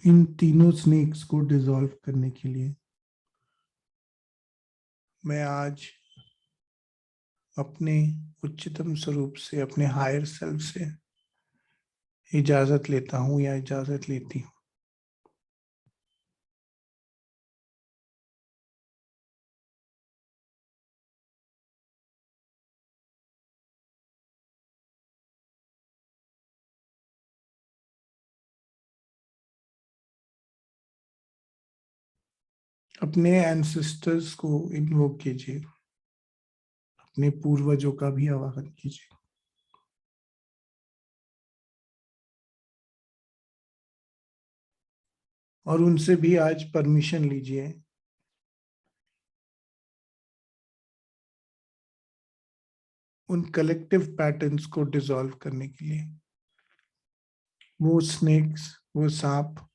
इन तीनों स्नेक्स को डिसॉल्व करने के लिए मैं आज अपने उच्चतम स्वरूप से, अपने हायर सेल्फ से इजाजत लेता हूं या इजाजत लेती हूँ। अपने एंसेस्टर्स को इन्वोक कीजिए, अपने पूर्वजों का भी आवाहन कीजिए। और उनसे भी आज परमिशन लीजिए उन कलेक्टिव पैटर्न्स को डिसॉल्व करने के लिए। वो स्नेक्स, वो सांप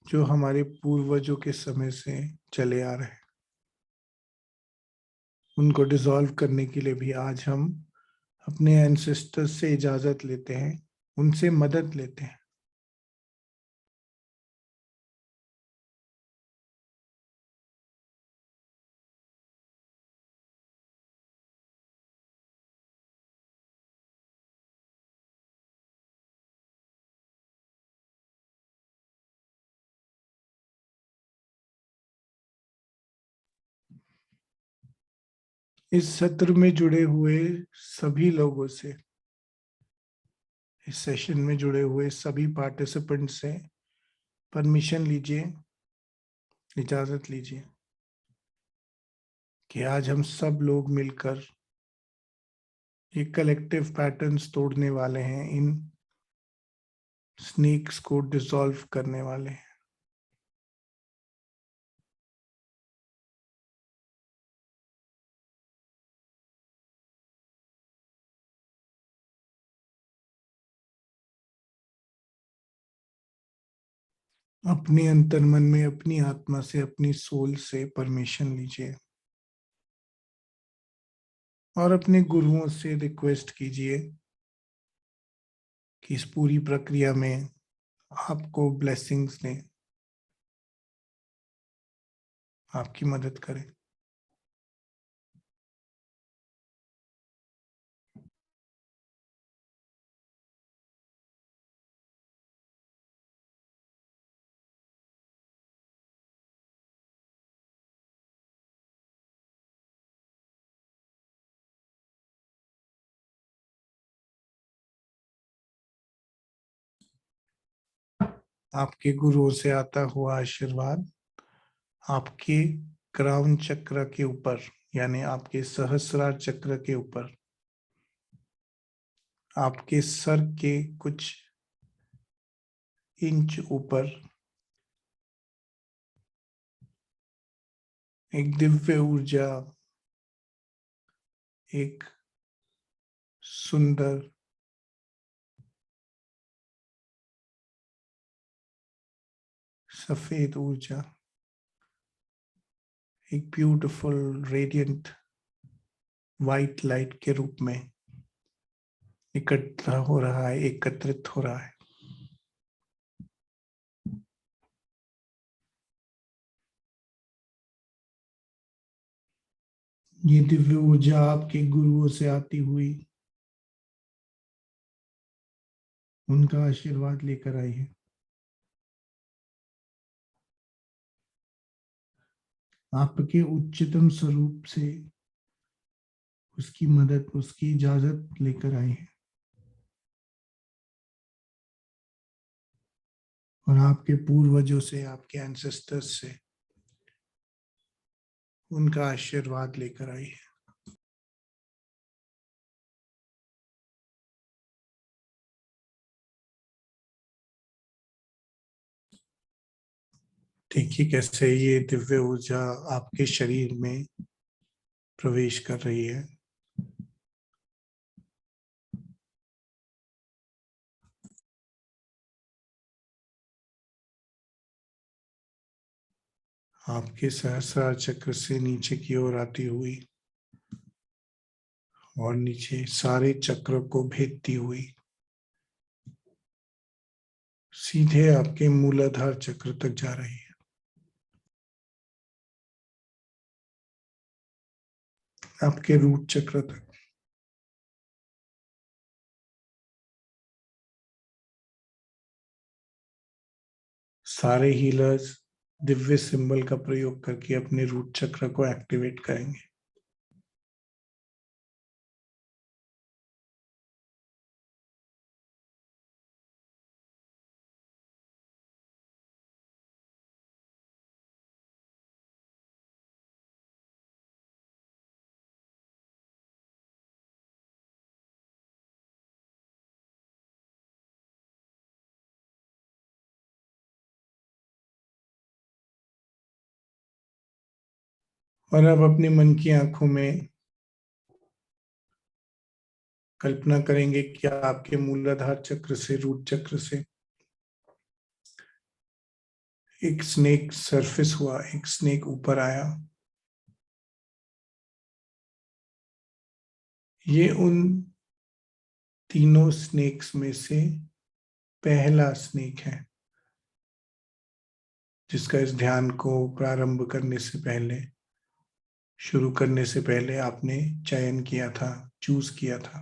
जो हमारे पूर्वजों के समय से चले आ रहे हैं, उनको डिसॉल्व करने के लिए भी आज हम अपने एंसेस्टर्स से इजाजत लेते हैं, उनसे मदद लेते हैं। इस सत्र में जुड़े हुए सभी लोगों से, इस सेशन में जुड़े हुए सभी पार्टिसिपेंट से परमिशन लीजिए, इजाजत लीजिए कि आज हम सब लोग मिलकर ये कलेक्टिव पैटर्न्स तोड़ने वाले हैं, इन स्नेक्स को डिसॉल्व करने वाले हैं। अपने अंतर्मन में, अपनी आत्मा से, अपनी सोल से परमिशन लीजिए और अपने गुरुओं से रिक्वेस्ट कीजिए कि इस पूरी प्रक्रिया में आपको ब्लेसिंग्स दें, आपकी मदद करें। आपके गुरुओं से आता हुआ आशीर्वाद आपके क्राउन चक्र के ऊपर, यानी आपके सहस्रार चक्र के ऊपर, आपके सर के कुछ इंच ऊपर एक दिव्य ऊर्जा, एक सुंदर सफेद ऊर्जा, एक ब्यूटीफुल रेडियंट वाइट लाइट के रूप में इकट्ठा हो रहा है, एकत्रित हो रहा है। ये दिव्य ऊर्जा आपके गुरुओं से आती हुई उनका आशीर्वाद लेकर आई है। आपके उच्चतम स्वरूप से उसकी मदद, उसकी इजाजत लेकर आई है, और आपके पूर्वजों से, आपके एंसेस्टर्स से उनका आशीर्वाद लेकर आई है। देखिए कैसे ये दिव्य ऊर्जा आपके शरीर में प्रवेश कर रही है। आपके सहस्रार चक्र से नीचे की ओर आती हुई और नीचे सारे चक्र को भेदती हुई सीधे आपके मूलाधार चक्र तक जा रही है। आपके रूट चक्र तक। सारे हीलर्स दिव्य सिंबल का प्रयोग करके अपने रूट चक्र को एक्टिवेट करेंगे। और अब अपने मन की आंखों में कल्पना करेंगे कि आपके मूलाधार चक्र से, रूट चक्र से एक स्नेक सरफेस हुआ, एक स्नेक ऊपर आया। ये उन तीनों स्नेक्स में से पहला स्नेक है जिसका इस ध्यान को प्रारंभ करने से पहले, शुरू करने से पहले आपने चयन किया था, चूज किया था।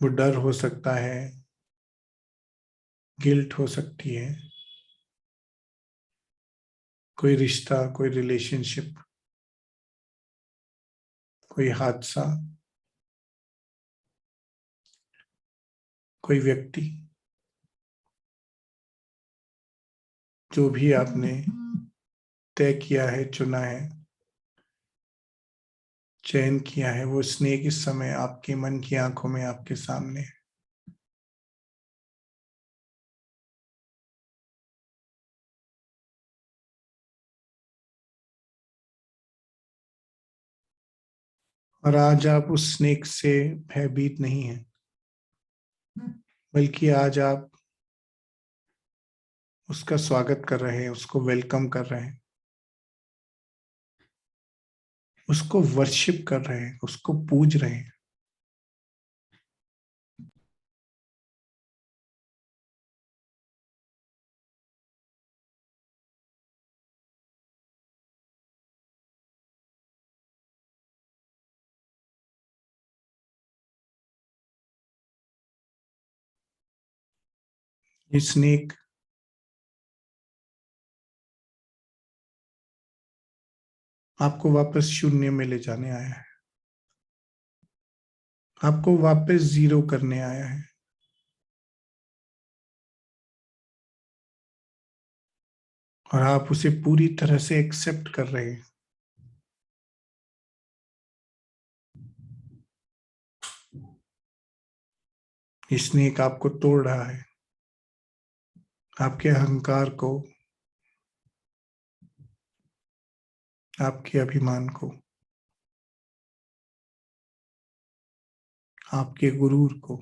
वो डर हो सकता है, गिल्ट हो सकती है, कोई रिश्ता, कोई रिलेशनशिप, कोई हादसा, कोई व्यक्ति, जो भी आपने तय किया है, चुना है, चयन किया है, वो स्नेक इस समय आपके मन की आंखों में आपके सामने है। और आज आप उस स्नेक से भयभीत नहीं हैं, बल्कि आज आप उसका स्वागत कर रहे हैं, उसको वेलकम कर रहे हैं, उसको वर्शिप कर रहे हैं, उसको पूज रहे हैं। ये स्नेक आपको वापस शून्य में ले जाने आया है। आपको वापस जीरो करने आया है। और आप उसे पूरी तरह से एक्सेप्ट कर रहे हैं। स्नेक आपको तोड़ रहा है, आपके अहंकार को, आपके अभिमान को, आपके गुरूर को।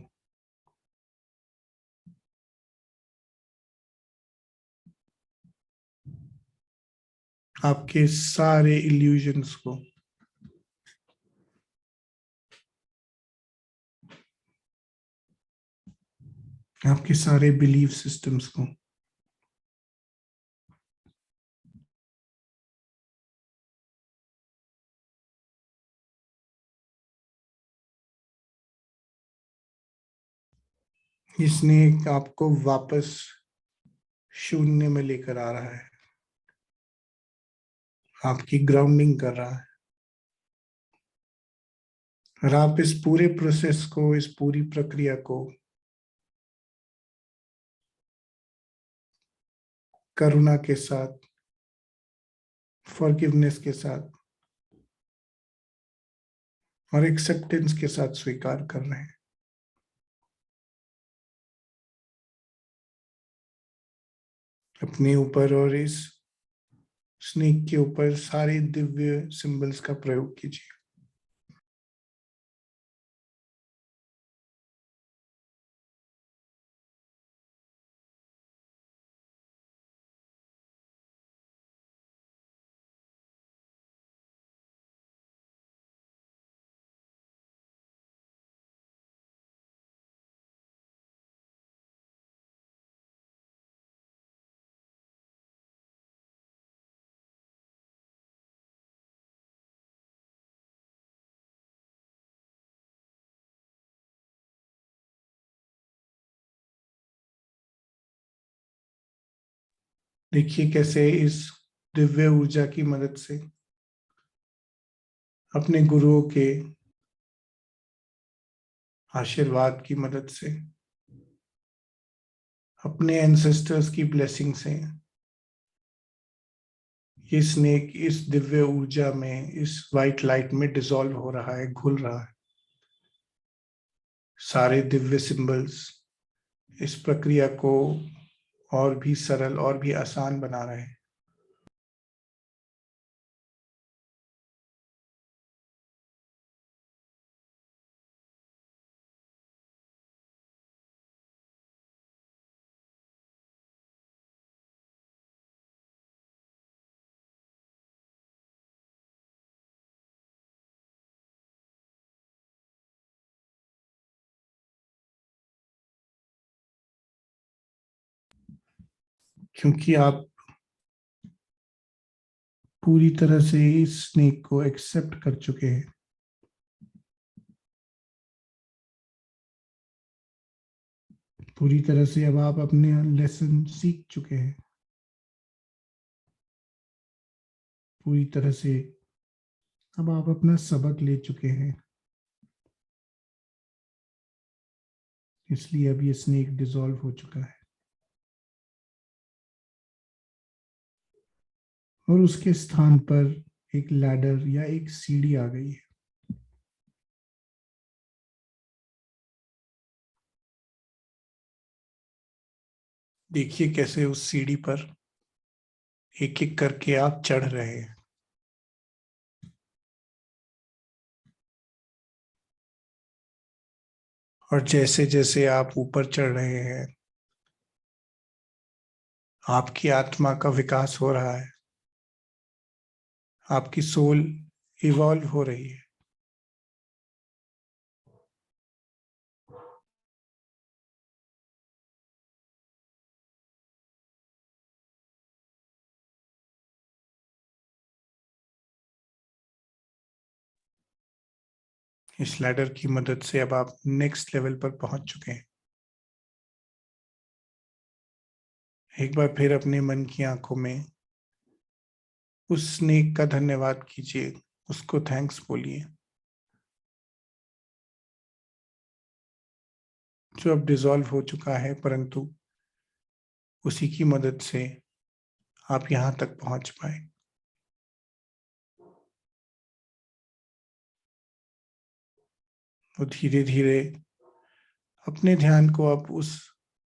आपके सारे इल्यूजन्स को। आपके सारे बिलीफ सिस्टम्स को। इसने आपको वापस शून्य में लेकर आ रहा है, आपकी ग्राउंडिंग कर रहा है। और आप इस पूरे प्रोसेस को, इस पूरी प्रक्रिया को करुणा के साथ, फॉरगिवनेस के साथ और एक्सेप्टेंस के साथ स्वीकार कर रहे हैं। अपने ऊपर और इस स्नेक के ऊपर सारे दिव्य सिंबल्स का प्रयोग कीजिए। देखिए कैसे इस दिव्य ऊर्जा की मदद से, अपने गुरुओं के आशीर्वाद की मदद से, अपने एंसेस्टर्स की ब्लेसिंग से, ये स्नेक इस दिव्य ऊर्जा में, इस वाइट लाइट में डिसॉल्व हो रहा है, घुल रहा है। सारे दिव्य सिंबल्स इस प्रक्रिया को और भी सरल और भी आसान बना रहे हैं। क्योंकि आप पूरी तरह से इस स्नेक को एक्सेप्ट कर चुके हैं। पूरी तरह से अब आप अपने लेसन सीख चुके हैं। पूरी तरह से अब आप अपना सबक ले चुके हैं। इसलिए अब ये स्नेक डिसॉल्व हो चुका है और उसके स्थान पर एक लैडर या एक सीढ़ी आ गई है। देखिए कैसे उस सीढ़ी पर एक एक करके आप चढ़ रहे हैं। और जैसे जैसे आप ऊपर चढ़ रहे हैं, आपकी आत्मा का विकास हो रहा है, आपकी सोल इवॉल्व हो रही है। इस लैडर की मदद से अब आप नेक्स्ट लेवल पर पहुंच चुके हैं। एक बार फिर अपने मन की आंखों में उस स्नेक का धन्यवाद कीजिए, उसको थैंक्स बोलिए। जो अब डिसॉल्व हो चुका है, परंतु उसी की मदद से आप यहां तक पहुंच पाए। तो धीरे धीरे अपने ध्यान को अब उस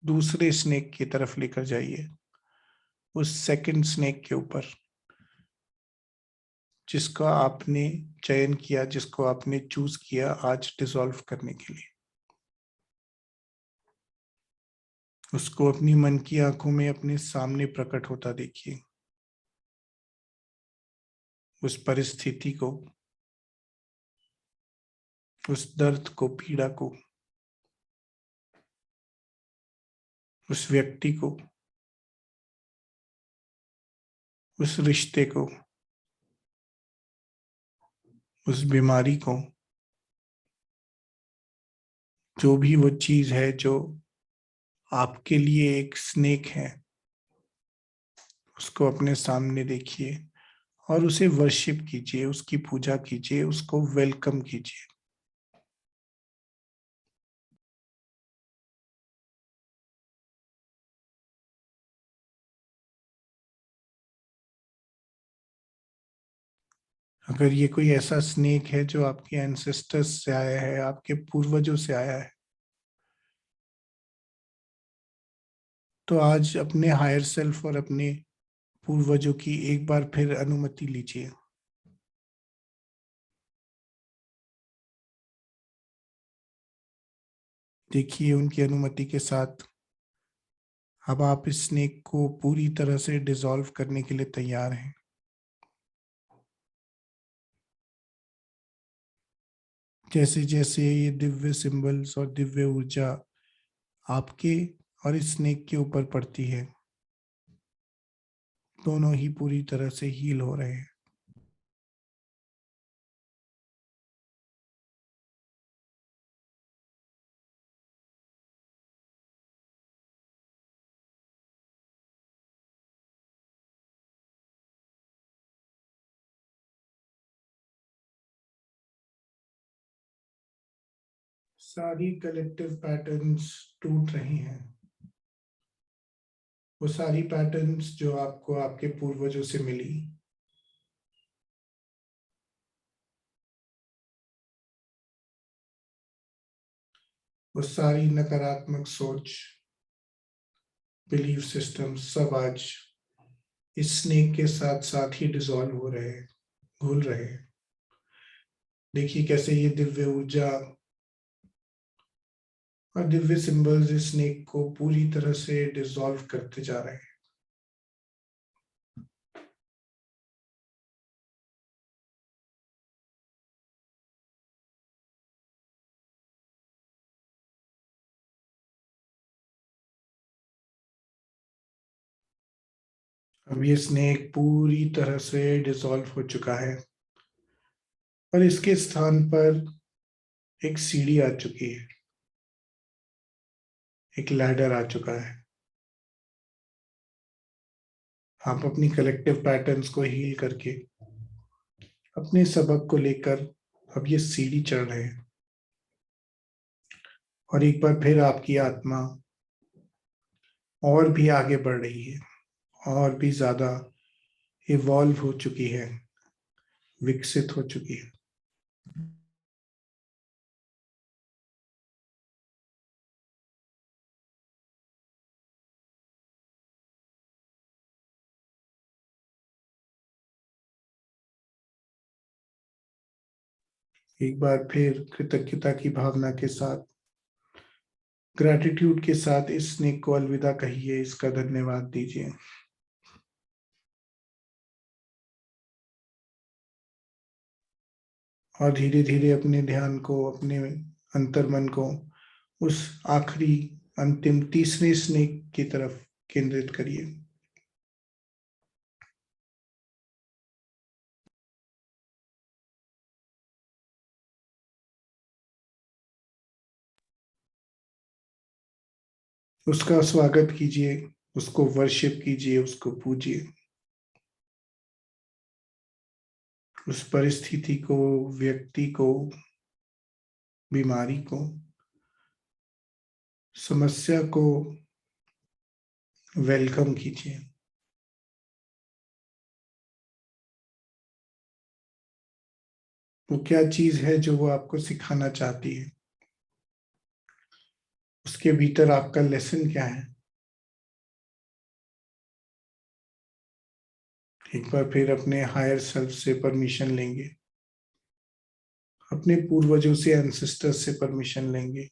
दूसरे स्नेक की तरफ लेकर जाइए, उस सेकंड स्नेक के ऊपर, जिसका आपने चयन किया, जिसको आपने चूज किया आज डिसॉल्व करने के लिए। उसको अपनी मन की आंखों में अपने सामने प्रकट होता देखिए, उस परिस्थिति को, उस दर्द को, पीड़ा को, उस व्यक्ति को, उस रिश्ते को, उस बीमारी को, जो भी वो चीज है जो आपके लिए एक स्नेक है, उसको अपने सामने देखिए और उसे वर्शिप कीजिए, उसकी पूजा कीजिए, उसको वेलकम कीजिए। अगर ये कोई ऐसा स्नेक है जो आपके एंसेस्टर्स से आया है, आपके पूर्वजों से आया है, तो आज अपने हायर सेल्फ और अपने पूर्वजों की एक बार फिर अनुमति लीजिए। देखिए उनकी अनुमति के साथ अब आप इस स्नेक को पूरी तरह से डिसॉल्व करने के लिए तैयार हैं। जैसे जैसे ये दिव्य सिंबल्स और दिव्य ऊर्जा आपके और इस स्नेक के ऊपर पड़ती है, दोनों ही पूरी तरह से हील हो रहे हैं। सारी कलेक्टिव पैटर्न्स टूट रही हैं। वो सारी पैटर्न्स जो आपको आपके पूर्वजों से मिली, वो सारी नकारात्मक सोच, बिलीफ सिस्टम, सब आज इस स्नेक के साथ साथ ही डिसॉल्व हो रहे हैं, घुल रहे हैं। देखिए कैसे ये दिव्य ऊर्जा और दिव्य सिंबल्स इस स्नेक को पूरी तरह से डिसॉल्व करते जा रहे हैं। अब ये स्नेक पूरी तरह से डिसॉल्व हो चुका है और इसके स्थान पर एक सीढ़ी आ चुकी है, एक लैडर आ चुका है। आप अपनी कलेक्टिव पैटर्न्स को हील करके अपने सबक को लेकर अब ये सीढ़ी चढ़ रहे हैं और एक बार फिर आपकी आत्मा और भी आगे बढ़ रही है, और भी ज्यादा इवॉल्व हो चुकी है, विकसित हो चुकी है। एक बार फिर कृतज्ञता की भावना के साथ, ग्रैटिट्यूड के साथ इस स्नेक को अलविदा कहिए, इसका धन्यवाद दीजिए। और धीरे धीरे अपने ध्यान को, अपने अंतर्मन को उस आखिरी अंतिम तीसरे स्नेक की तरफ केंद्रित करिए। उसका स्वागत कीजिए, उसको वर्शिप कीजिए, उसको पूजिए। उस परिस्थिति को, व्यक्ति को, बीमारी को समस्या को वेलकम कीजिए। वो क्या चीज है जो वो आपको सिखाना चाहती है, उसके भीतर आपका लेसन क्या है। एक बार फिर अपने हायर सेल्फ से परमिशन लेंगे, अपने पूर्वजों से, एंसेस्टर्स से परमिशन लेंगे,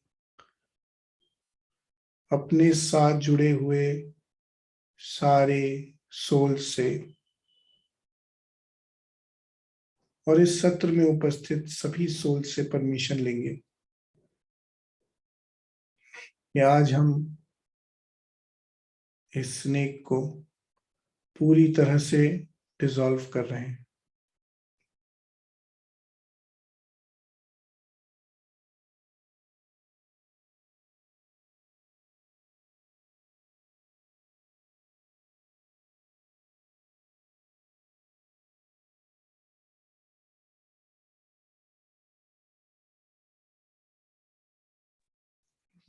अपने साथ जुड़े हुए सारे सोल से, और इस सत्र में उपस्थित सभी सोल से परमिशन लेंगे कि आज हम इस स्नेक को पूरी तरह से डिसॉल्व कर रहे हैं।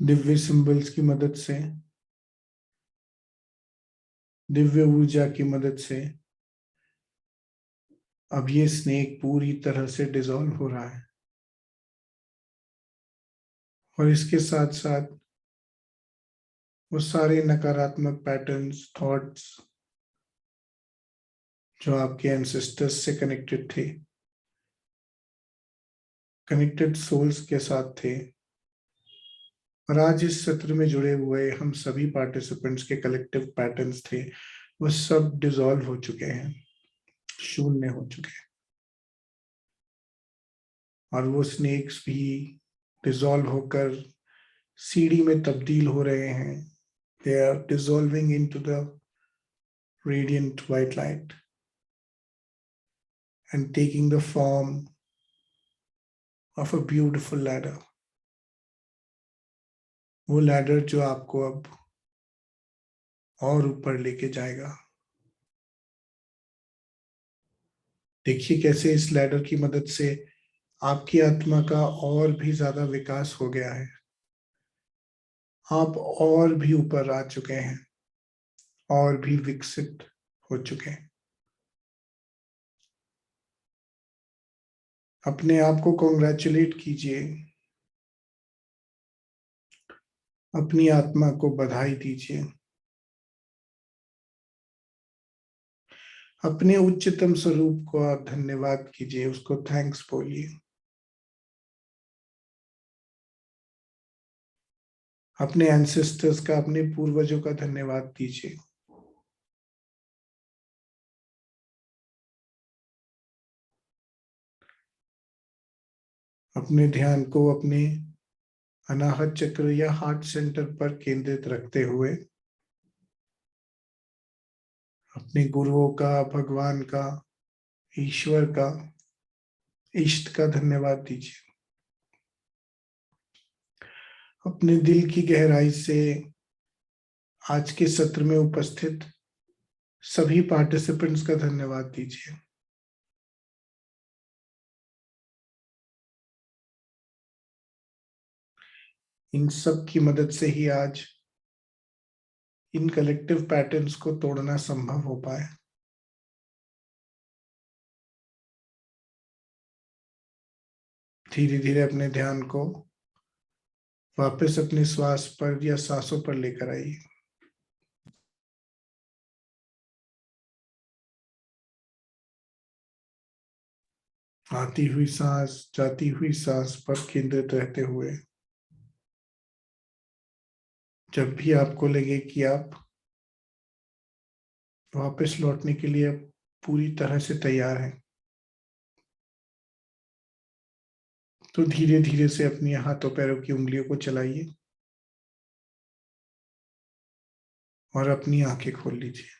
दिव्य सिंबल्स की मदद से, दिव्य ऊर्जा की मदद से अब ये स्नेक पूरी तरह से डिसॉल्व हो रहा है। और इसके साथ साथ वो सारे नकारात्मक पैटर्न्स, थॉट्स जो आपके एंसेस्टर्स से कनेक्टेड थे, कनेक्टेड सोल्स के साथ थे, और आज इस सत्र में जुड़े हुए हम सभी पार्टिसिपेंट्स के कलेक्टिव पैटर्न्स थे, वो सब डिसॉल्व हो चुके हैं, शून्य हो चुके हैं। और वो स्नेक्स भी डिसॉल्व होकर सीढ़ी में तब्दील हो रहे हैं। They are dissolving into the radiant white light and taking the form of a beautiful ladder. वो लैडर जो आपको अब और ऊपर लेके जाएगा। देखिए कैसे इस लैडर की मदद से आपकी आत्मा का और भी ज्यादा विकास हो गया है। आप और भी ऊपर आ चुके हैं, और भी विकसित हो चुके हैं। अपने आप को कॉन्ग्रेचुलेट कीजिए, अपनी आत्मा को बधाई दीजिए, अपने उच्चतम स्वरूप को आप धन्यवाद कीजिए, उसको थैंक्स बोलिए। अपने एंसेस्टर्स का, अपने पूर्वजों का धन्यवाद कीजिए। अपने ध्यान को अपने अनाहत चक्र या हार्ट सेंटर पर केंद्रित रखते हुए अपने गुरुओं का, भगवान का, ईश्वर का, इष्ट का धन्यवाद दीजिए। अपने दिल की गहराई से आज के सत्र में उपस्थित सभी पार्टिसिपेंट्स का धन्यवाद दीजिए। इन सब की मदद से ही आज इन कलेक्टिव पैटर्न्स को तोड़ना संभव हो पाए। धीरे धीरे अपने ध्यान को वापस अपने श्वास पर या सांसों पर लेकर आइए। आती हुई सांस, जाती हुई सांस पर केंद्रित रहते हुए जब भी आपको लगे कि आप वापस लौटने के लिए पूरी तरह से तैयार हैं, तो धीरे धीरे से अपनी हाथों पैरों की उंगलियों को चलाइए और अपनी आंखें खोल लीजिए।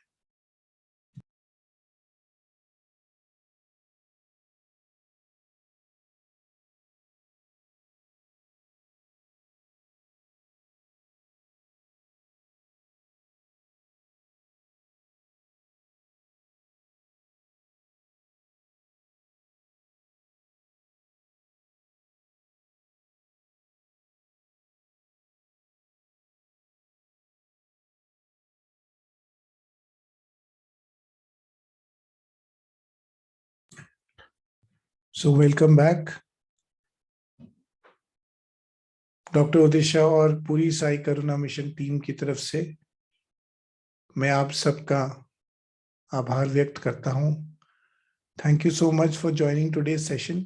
So welcome back. डॉक्टर उदिशा और पूरी साई करुणा मिशन टीम की तरफ से मैं आप सबका आभार व्यक्त करता हूं। Thank you so much for joining today's session.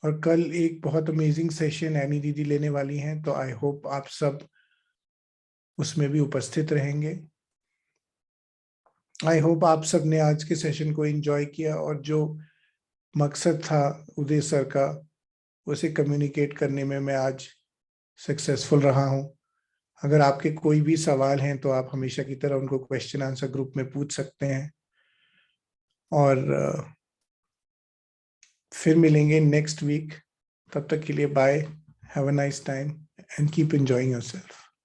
और कल एक बहुत अमेजिंग सेशन एनी दीदी लेने वाली हैं, तो आई होप आप सब उसमें भी उपस्थित रहेंगे। आई होप आप सब ने आज के सेशन को एंजॉय किया और जो मकसद था उदय सर का उसे कम्युनिकेट करने में मैं आज सक्सेसफुल रहा हूं। अगर आपके कोई भी सवाल हैं तो आप हमेशा की तरह उनको क्वेश्चन आंसर ग्रुप में पूछ सकते हैं। और फिर मिलेंगे नेक्स्ट वीक। तब तक के लिए bye, have a nice time and keep enjoying yourself.